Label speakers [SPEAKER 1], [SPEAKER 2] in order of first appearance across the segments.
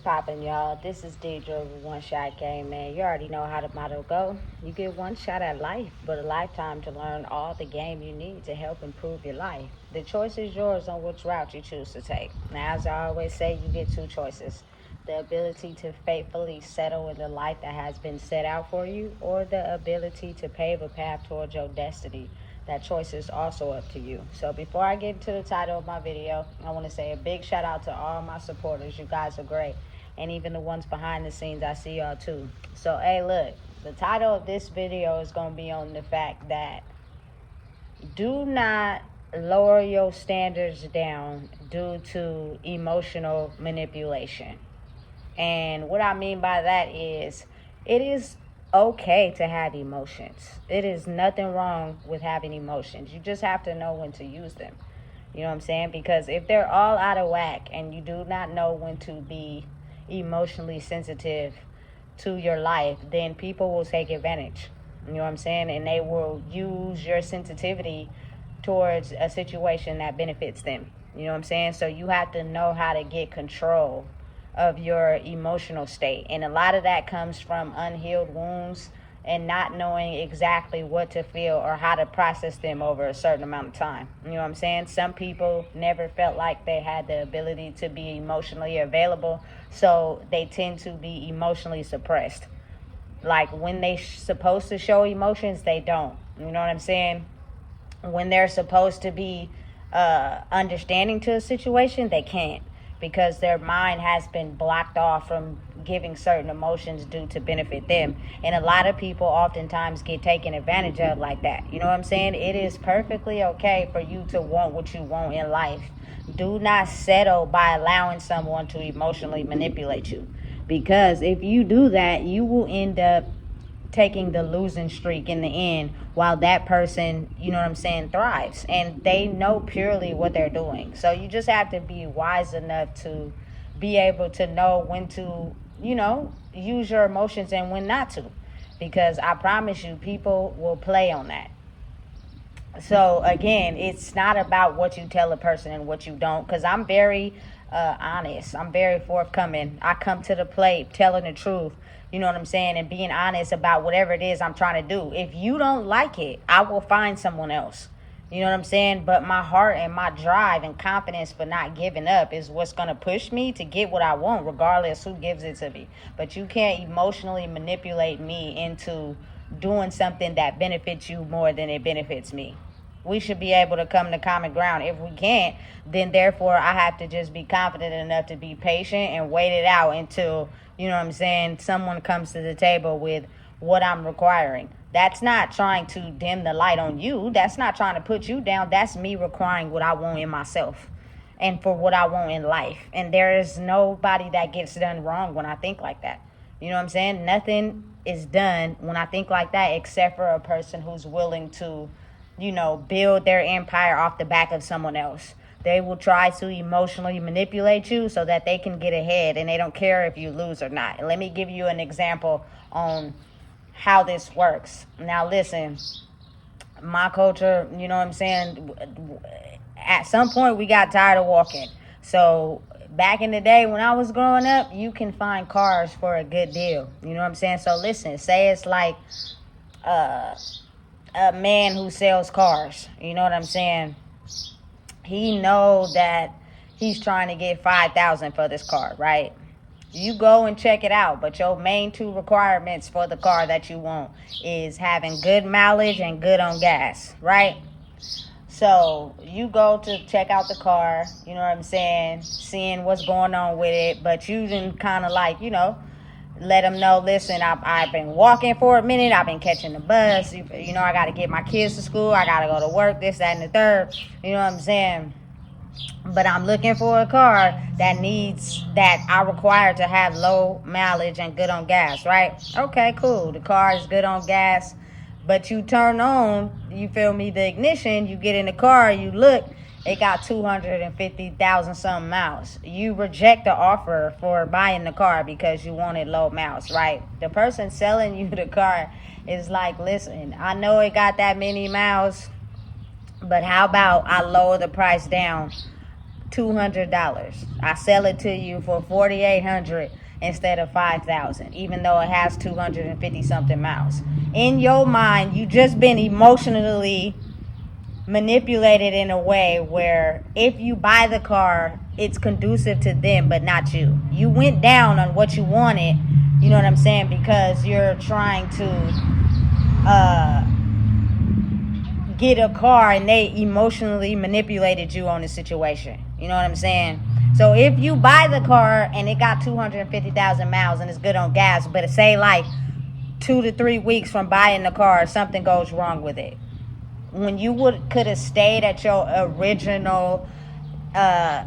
[SPEAKER 1] poppin', y'all? This is Deidre with One Shot Game, man. You already know how the motto go. You get one shot at life, but a lifetime to learn all the game you need to help improve your life. The choice is yours on which route you choose to take. Now, as I always say, you get two choices. The ability to faithfully settle in the life that has been set out for you, or the ability to pave a path towards your destiny. That choice is also up to you. So before I get into the title of my video, I want to say a big shout out to all my supporters. You guys are great. And even the ones behind the scenes, I see y'all too. So, hey, look, the title of this video is going to be on the fact that do not lower your standards down due to emotional manipulation. And what I mean by that is, it is okay to have emotions. It is nothing wrong with having emotions. You just have to know when to use them. You know what I'm saying? Because if they're all out of whack and you do not know when to be emotionally sensitive to your life, then people will take advantage. You know what I'm saying? And they will use your sensitivity towards a situation that benefits them. You know what I'm saying? So you have to know how to get control of your emotional state, and a lot of that comes from unhealed wounds and not knowing exactly what to feel or how to process them over a certain amount of time. You know what I'm saying? Some people never felt like they had the ability to be emotionally available, so they tend to be emotionally suppressed. Like when they supposed to show emotions, they don't. You know what I'm saying? When they're supposed to be understanding to a situation, they can't, because their mind has been blocked off from giving certain emotions due to benefit them. And a lot of people oftentimes get taken advantage of like that. You know what I'm saying? It is perfectly okay for you to want what you want in life. Do not settle by allowing someone to emotionally manipulate you, because if you do that, you will end up taking the losing streak in the end, while that person, you know what I'm saying, thrives, and they know purely what they're doing. So you just have to be wise enough to be able to know when to, use your emotions and when not to, because I promise you, people will play on that. So again, it's not about what you tell a person and what you don't, because I'm very honest. I'm very forthcoming. I come to the plate telling the truth, you know what I'm saying, and being honest about whatever it is I'm trying to do. If you don't like it, I will find someone else. You know what I'm saying? But my heart and my drive and confidence for not giving up is what's going to push me to get what I want, regardless who gives it to me. But you can't emotionally manipulate me into doing something that benefits you more than it benefits me. We should be able to come to common ground. If we can't, then therefore I have to just be confident enough to be patient and wait it out until, you know what I'm saying, someone comes to the table with what I'm requiring. That's not trying to dim the light on you. That's not trying to put you down. That's me requiring what I want in myself and for what I want in life. And there is nobody that gets done wrong when I think like that. You know what I'm saying? Nothing is done when I think like that, except for a person who's willing to, build their empire off the back of someone else. They will try to emotionally manipulate you so that they can get ahead, and they don't care if you lose or not. And let me give you an example on how this works. Now, listen, my culture, you know what I'm saying, at some point we got tired of walking. So back in the day when I was growing up, you can find cars for a good deal. You know what I'm saying? So listen, say it's like a man who sells cars. You know what I'm saying? He know that he's trying to get $5,000 for this car, right? You go and check it out, but your main two requirements for the car that you want is having good mileage and good on gas, right? So you go to check out the car, you know what I'm saying, seeing what's going on with it, but you didn't kind of like, let them know, listen, I've been walking for a minute, I've been catching the bus, I got to get my kids to school, I got to go to work, this, that, and the third, you know what I'm saying? But I'm looking for a car that I require to have low mileage and good on gas, right? Okay, cool. The car is good on gas, but you turn on, you feel me, the ignition, you get in the car, you look, it got 250,000 something miles. You reject the offer for buying the car because you wanted low miles, right? The person selling you the car is like, listen, I know it got that many miles, but how about I lower the price down $200. I sell it to you for $4,800 instead of $5,000, even though it has 250 something miles. In your mind, you just been emotionally manipulated in a way where if you buy the car, it's conducive to them but not you. You went down on what you wanted, you know what I'm saying, because you're trying to get a car and they emotionally manipulated you on the situation. You know what I'm saying? So if you buy the car and it got 250,000 miles and it's good on gas, but it say like 2 to 3 weeks from buying the car, something goes wrong with it. When you could have stayed at your original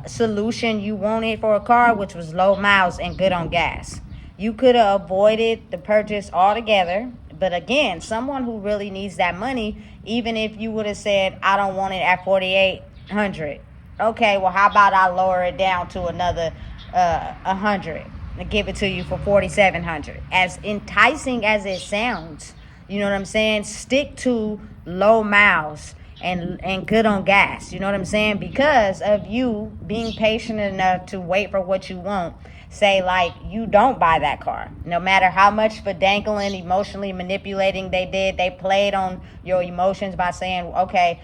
[SPEAKER 1] solution you wanted for a car, which was low miles and good on gas, you could have avoided the purchase altogether. But again, someone who really needs that money, even if you would have said, I don't want it at 4,800. Okay, well, how about I lower it down to another 100 and give it to you for 4,700? As enticing as it sounds, you know what I'm saying? Stick to low miles and good on gas. You know what I'm saying? Because of you being patient enough to wait for what you want. Say like you don't buy that car, no matter how much fidangling, emotionally manipulating they did. They played on your emotions by saying, okay,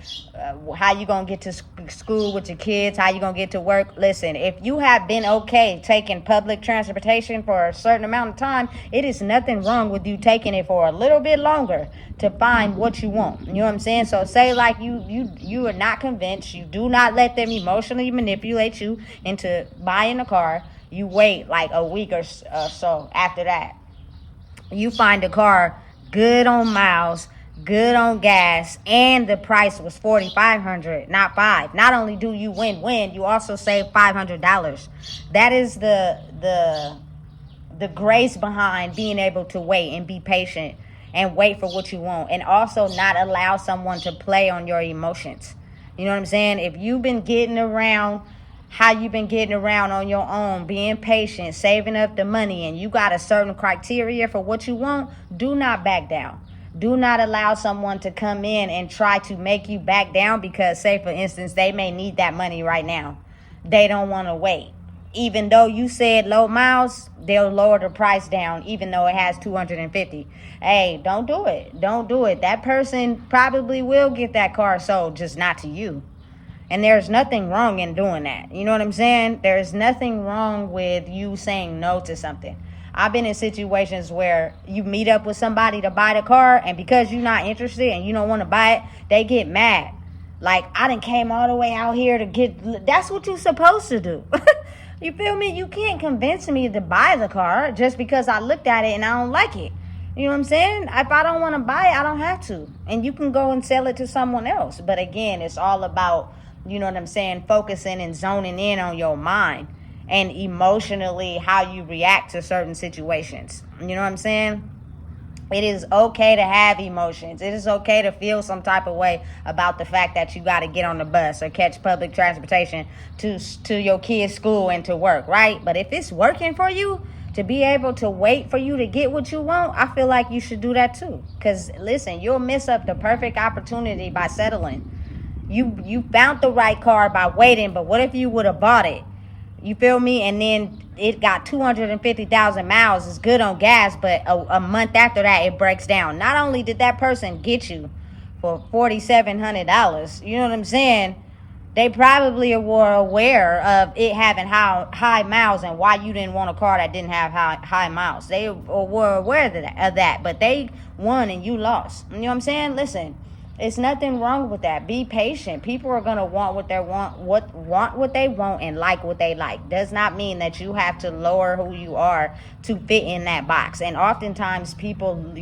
[SPEAKER 1] how you gonna get to school with your kids, how you gonna get to work. Listen, if you have been okay taking public transportation for a certain amount of time, it is nothing wrong with you taking it for a little bit longer to find what you want. You know what I'm saying? So say like you are not convinced, you do not let them emotionally manipulate you into buying a car. You wait like a week or so after that. You find a car good on miles, good on gas, and the price was $4,500, not $5,000. Not only do you win, you also save $500. That is the grace behind being able to wait and be patient and wait for what you want, and also not allow someone to play on your emotions. You know what I'm saying? If you've been getting around how you've been getting around on your own, being patient, saving up the money, and you got a certain criteria for what you want, do not back down. Do not allow someone to come in and try to make you back down because, say, for instance, they may need that money right now. They don't want to wait. Even though you said low miles, they'll lower the price down even though it has 250. Hey, don't do it. Don't do it. That person probably will get that car sold, just not to you. And there's nothing wrong in doing that. You know what I'm saying? There's nothing wrong with you saying no to something. I've been in situations where you meet up with somebody to buy the car, and because you're not interested and you don't want to buy it, they get mad. Like, I done came all the way out here to get... That's what you're supposed to do. You feel me? You can't convince me to buy the car just because I looked at it and I don't like it. You know what I'm saying? If I don't want to buy it, I don't have to. And you can go and sell it to someone else. But again, it's all about... You know what I'm saying? Focusing and zoning in on your mind and emotionally how you react to certain situations. You know what I'm saying? It is okay to have emotions. It is okay to feel some type of way about the fact that you got to get on the bus or catch public transportation to your kid's school and to work, right? But if it's working for you to be able to wait for you to get what you want, I feel like you should do that too. Because listen, you'll miss up the perfect opportunity by settling. You found the right car by waiting, but what if you would have bought it? You feel me? And then it got 250,000 miles. It's good on gas, but a month after that, it breaks down. Not only did that person get you for $4,700, you know what I'm saying? They probably were aware of it having high miles and why you didn't want a car that didn't have high miles. They were aware of that, but they won and you lost. You know what I'm saying? Listen. It's nothing wrong with that. Be patient. People are gonna want what they want and like what they like. Does not mean that you have to lower who you are to fit in that box. And oftentimes people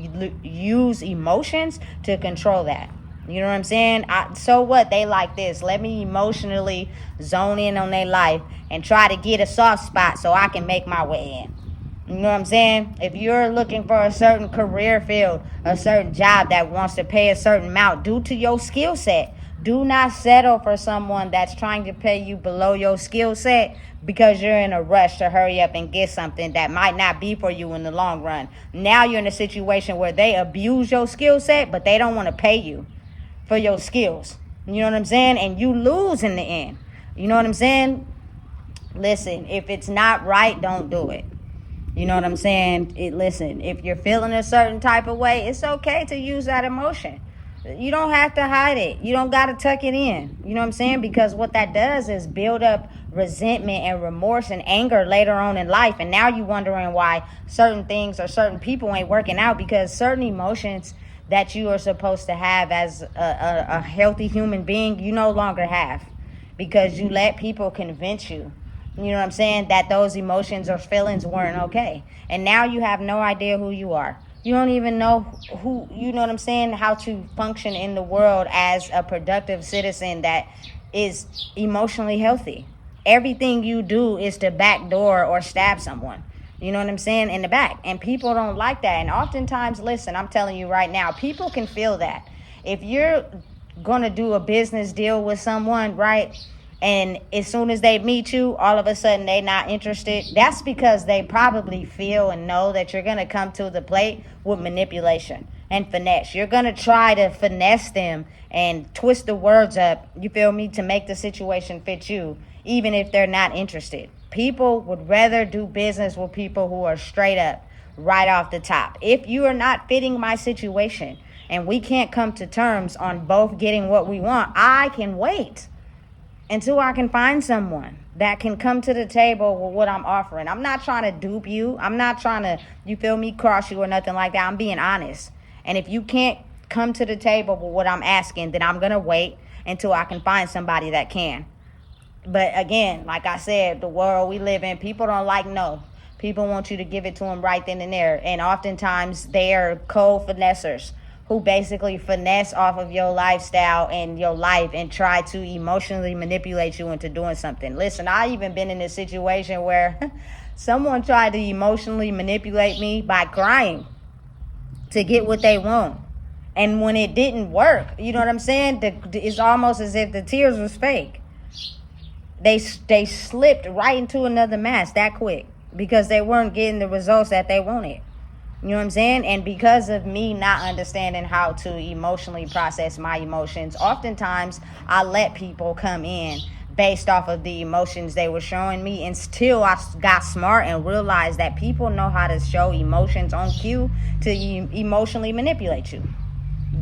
[SPEAKER 1] use emotions to control that. You know what I'm saying? So what? They like this. Let me emotionally zone in on their life and try to get a soft spot so I can make my way in. You know what I'm saying? If you're looking for a certain career field, a certain job that wants to pay a certain amount due to your skill set, do not settle for someone that's trying to pay you below your skill set because you're in a rush to hurry up and get something that might not be for you in the long run. Now you're in a situation where they abuse your skill set, but they don't want to pay you for your skills. You know what I'm saying? And you lose in the end. You know what I'm saying? Listen, if it's not right, don't do it. You know what I'm saying? Listen, if you're feeling a certain type of way, it's okay to use that emotion. You don't have to hide it. You don't got to tuck it in. You know what I'm saying? Because what that does is build up resentment and remorse and anger later on in life. And now you're wondering why certain things or certain people ain't working out, because certain emotions that you are supposed to have as a healthy human being, you no longer have, because you let people convince you, you know what I'm saying, that those emotions or feelings weren't okay. And now you have no idea who you are. You don't even know who, you know what I'm saying, how to function in the world as a productive citizen that is emotionally healthy. Everything you do is to backdoor or stab someone. You know what I'm saying? In the back. And people don't like that. And oftentimes, listen, I'm telling you right now, people can feel that. If you're going to do a business deal with someone, right, and as soon as they meet you, all of a sudden they not interested, that's because they probably feel and know that you're going to come to the plate with manipulation and finesse. You're going to try to finesse them and twist the words up, you feel me, to make the situation fit you, even if they're not interested. People would rather do business with people who are straight up, right off the top. If you are not fitting my situation and we can't come to terms on both getting what we want, I can wait until I can find someone that can come to the table with what I'm offering. I'm not trying to dupe you. I'm not trying to, you feel me, cross you or nothing like that. I'm being honest. And if you can't come to the table with what I'm asking, then I'm going to wait until I can find somebody that can. But again, like I said, the world we live in, people don't like no. People want you to give it to them right then and there. And oftentimes they are cold finessers who basically finesse off of your lifestyle and your life and try to emotionally manipulate you into doing something. Listen, I even been in a situation where someone tried to emotionally manipulate me by crying to get what they want. And when it didn't work, you know what I'm saying? It's almost as if the tears was fake. They slipped right into another mess that quick because they weren't getting the results that they wanted. You know what I'm saying? And because of me not understanding how to emotionally process my emotions, oftentimes I let people come in based off of the emotions they were showing me. Until I got smart and realized that people know how to show emotions on cue to emotionally manipulate you.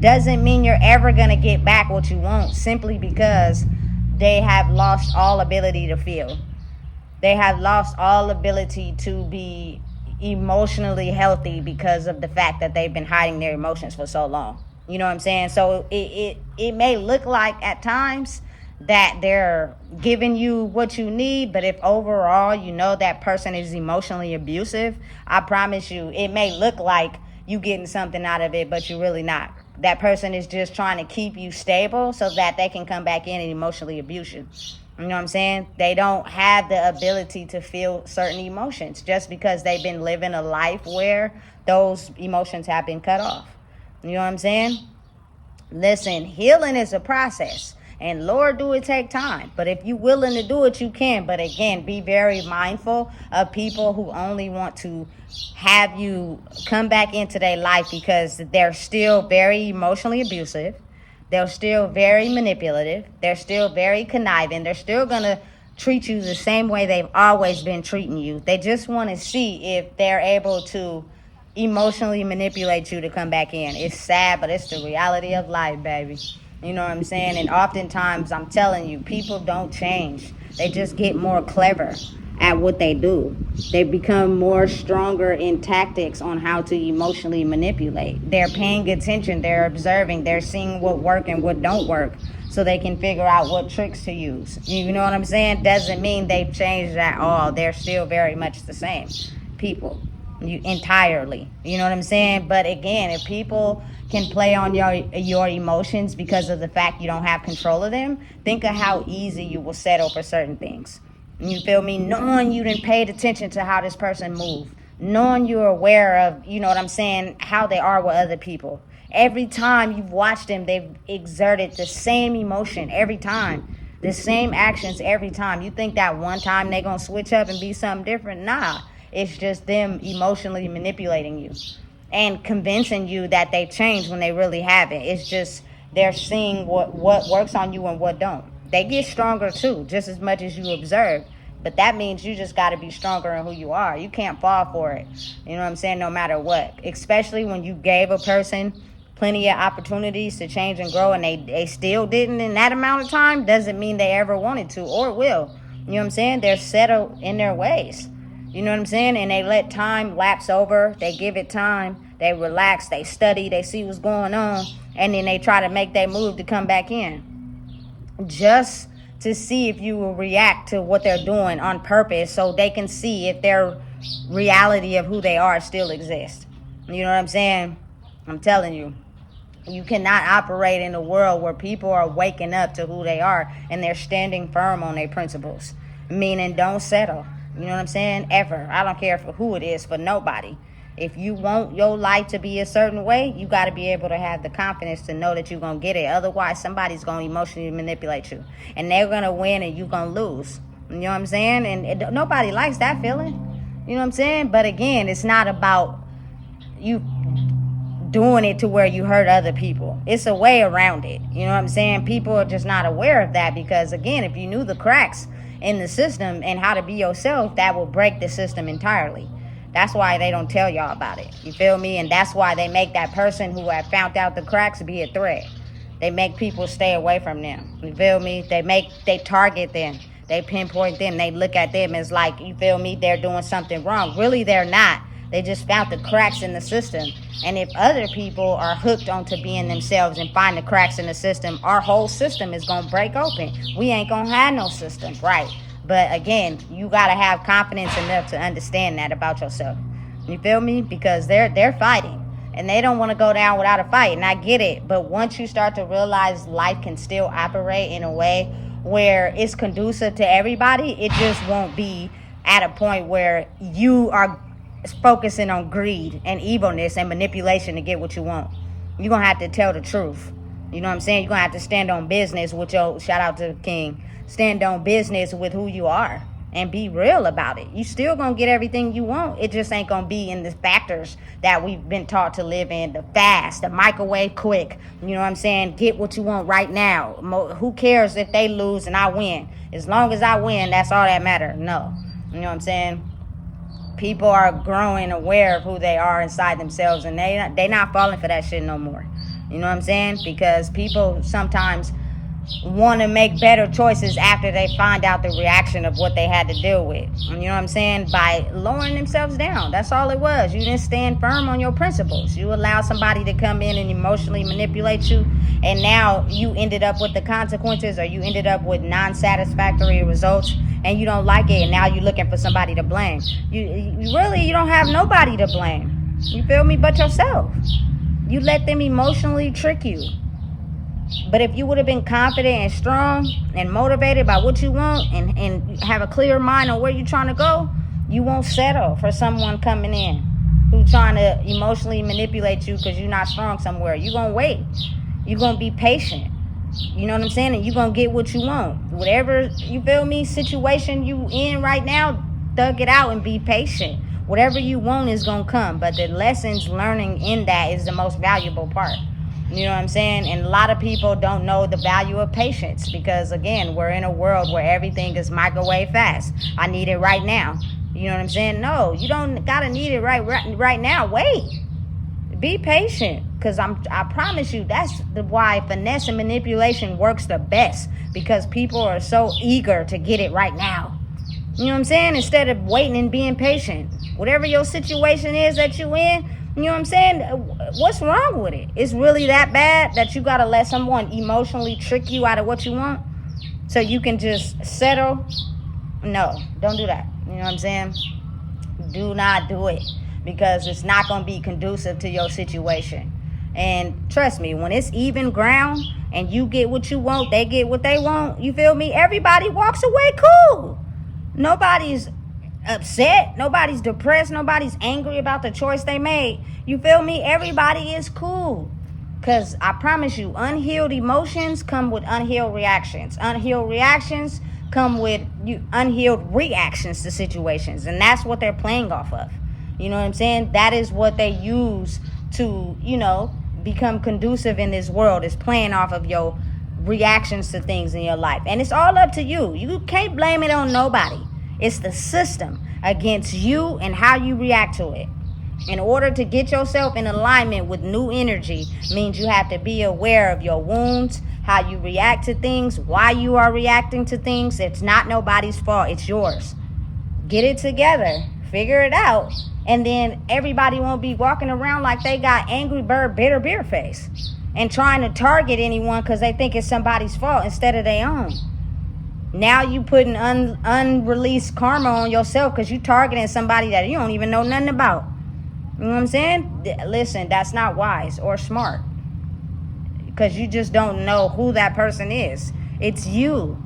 [SPEAKER 1] Doesn't mean you're ever going to get back what you want simply because they have lost all ability to feel. They have lost all ability to be emotionally healthy because of the fact that they've been hiding their emotions for so long. You know what I'm saying? So it may look like at times that they're giving you what you need, but if overall you know that person is emotionally abusive, I promise you it may look like you getting something out of it, but you're really not. That person is just trying to keep you stable so that they can come back in and emotionally abuse you. You know what I'm saying? They don't have the ability to feel certain emotions just because they've been living a life where those emotions have been cut off. You know what I'm saying? Listen, healing is a process. And Lord, do it take time. But if you're willing to do it, you can. But again, be very mindful of people who only want to have you come back into their life because they're still very emotionally abusive. They're still very manipulative. They're still very conniving. They're still going to treat you the same way they've always been treating you. They just want to see if they're able to emotionally manipulate you to come back in. It's sad, but it's the reality of life, baby. You know what I'm saying? And oftentimes, I'm telling you, people don't change. They just get more clever at what they do. They become more stronger in tactics on how to emotionally manipulate. They're paying attention. They're observing. They're seeing what work and what don't work so they can figure out what tricks to use. You know what I'm saying? Doesn't mean they've changed at all. They're still very much the same people entirely. You know what I'm saying? But again, if people can play on your emotions because of the fact you don't have control of them, think of how easy you will settle for certain things. You feel me? Knowing you didn't pay attention to how this person moved, knowing you're aware of, you know what I'm saying, how they are with other people. Every time you've watched them, they've exerted the same emotion every time, the same actions every time. You think that one time they're going to switch up and be something different? Nah, it's just them emotionally manipulating you and convincing you that they changed when they really haven't. It's just they're seeing what works on you and what don't. They get stronger too, just as much as you observe. But that means you just got to be stronger in who you are. You can't fall for it. You know what I'm saying? No matter what. Especially when you gave a person plenty of opportunities to change and grow and they still didn't in that amount of time, doesn't mean they ever wanted to or will. You know what I'm saying? They're settled in their ways. You know what I'm saying? And they let time lapse over. They give it time. They relax. They study. They see what's going on. And then they try to make that move to come back in. Just to see if you will react to what they're doing on purpose so they can see if their reality of who they are still exists. You know what I'm saying? I'm telling you. You cannot operate in a world where people are waking up to who they are and they're standing firm on their principles. Meaning don't settle. You know what I'm saying? Ever. I don't care for who it is, for nobody. If you want your life to be a certain way, you got to be able to have the confidence to know that you're going to get it. Otherwise, somebody's going to emotionally manipulate you. And they're going to win and you're going to lose. You know what I'm saying? And nobody likes that feeling. You know what I'm saying? But again, it's not about you doing it to where you hurt other people. It's a way around it. You know what I'm saying? People are just not aware of that because, again, if you knew the cracks in the system and how to be yourself, that will break the system entirely. That's why they don't tell y'all about it. You feel me? And that's why they make that person who have found out the cracks be a threat. They make people stay away from them. You feel me? They target them. They pinpoint them. They look at them as like, you feel me, they're doing something wrong. Really, they're not. They just found the cracks in the system. And if other people are hooked onto being themselves and find the cracks in the system, our whole system is going to break open. We ain't going to have no system, right? But again, you got to have confidence enough to understand that about yourself. You feel me? Because they're fighting. And they don't want to go down without a fight. And I get it. But once you start to realize life can still operate in a way where it's conducive to everybody, it just won't be at a point where you are focusing on greed and evilness and manipulation to get what you want. You're going to have to tell the truth. You know what I'm saying? You're going to have to stand on business with your, shout out to the king, stand on business with who you are and be real about it. You still going to get everything you want. It just ain't going to be in the factors that we've been taught to live in. The fast, the microwave quick. You know what I'm saying? Get what you want right now. Who cares if they lose and I win? As long as I win, that's all that matters. No. You know what I'm saying? People are growing aware of who they are inside themselves, and they not falling for that shit no more. You know what I'm saying? Because people sometimes want to make better choices after they find out the reaction of what they had to deal with. You know what I'm saying? By lowering themselves down. That's all it was. You didn't stand firm on your principles. You allowed somebody to come in and emotionally manipulate you, and now you ended up with the consequences, or you ended up with non-satisfactory results, and you don't like it, and now you're looking for somebody to blame. You don't have nobody to blame. You feel me? But yourself. You let them emotionally trick you. But if you would have been confident and strong and motivated by what you want and have a clear mind on where you're trying to go, you won't settle for someone coming in who's trying to emotionally manipulate you because you're not strong somewhere. You're going to wait. You're going to be patient. You know what I'm saying? And you're going to get what you want. Whatever, you feel me, situation you in right now, thug it out and be patient. Whatever you want is going to come. But the lessons learning in that is the most valuable part. You know what I'm saying? And a lot of people don't know the value of patience because, again, we're in a world where everything is microwave fast. I need it right now. You know what I'm saying? No, you don't got to need it right now. Wait. Be patient, because I promise you that's why finesse and manipulation works the best, because people are so eager to get it right now. You know what I'm saying? Instead of waiting and being patient. Whatever your situation is that you in, you know what I'm saying? What's wrong with it? It's really that bad that you got to let someone emotionally trick you out of what you want so you can just settle? No, don't do that. You know what I'm saying? Do not do it, because it's not going to be conducive to your situation. And trust me, when it's even ground and you get what you want, they get what they want, you feel me? Everybody walks away cool. Nobody's upset. Nobody's depressed. Nobody's angry about the choice they made. You feel me? Everybody is cool. Because I promise you, unhealed emotions come with unhealed reactions. Unhealed reactions come with unhealed reactions to situations. And that's what they're playing off of. You know what I'm saying? That is what they use to, become conducive in this world, is playing off of your reactions to things in your life. And it's all up to you. You can't blame it on nobody. It's the system against you and how you react to it. In order to get yourself in alignment with new energy means you have to be aware of your wounds, how you react to things, why you are reacting to things. It's not nobody's fault. It's yours. Get it together. Figure it out. And then everybody won't be walking around like they got Angry Bird bitter beer face and trying to target anyone because they think it's somebody's fault instead of their own. Now you putting unreleased karma on yourself because you targeting somebody that you don't even know nothing about. You know what I'm saying? Listen, that's not wise or smart because you just don't know who that person is. It's you.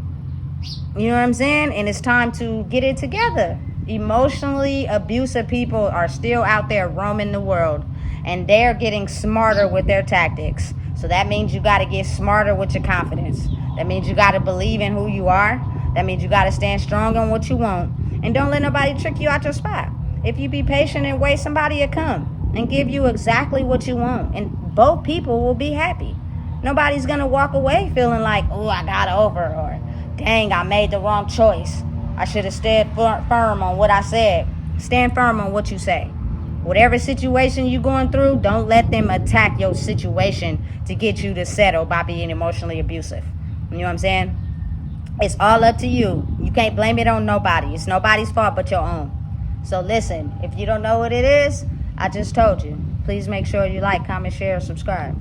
[SPEAKER 1] You know what I'm saying? And it's time to get it together. Emotionally abusive people are still out there roaming the world, and they're getting smarter with their tactics. So that means you got to get smarter with your confidence. That means you got to believe in who you are. That means you got to stand strong on what you want. And don't let nobody trick you out your spot. If you be patient and wait, somebody will come and give you exactly what you want. And both people will be happy. Nobody's going to walk away feeling like, oh, I got over, or dang, I made the wrong choice. I should have stayed firm on what I said. Stand firm on what you say. Whatever situation you're going through, don't let them attack your situation to get you to settle by being emotionally abusive. You know what I'm saying? It's all up to you. You can't blame it on nobody. It's nobody's fault but your own. So listen, if you don't know what it is, I just told you. Please make sure you like, comment, share, subscribe.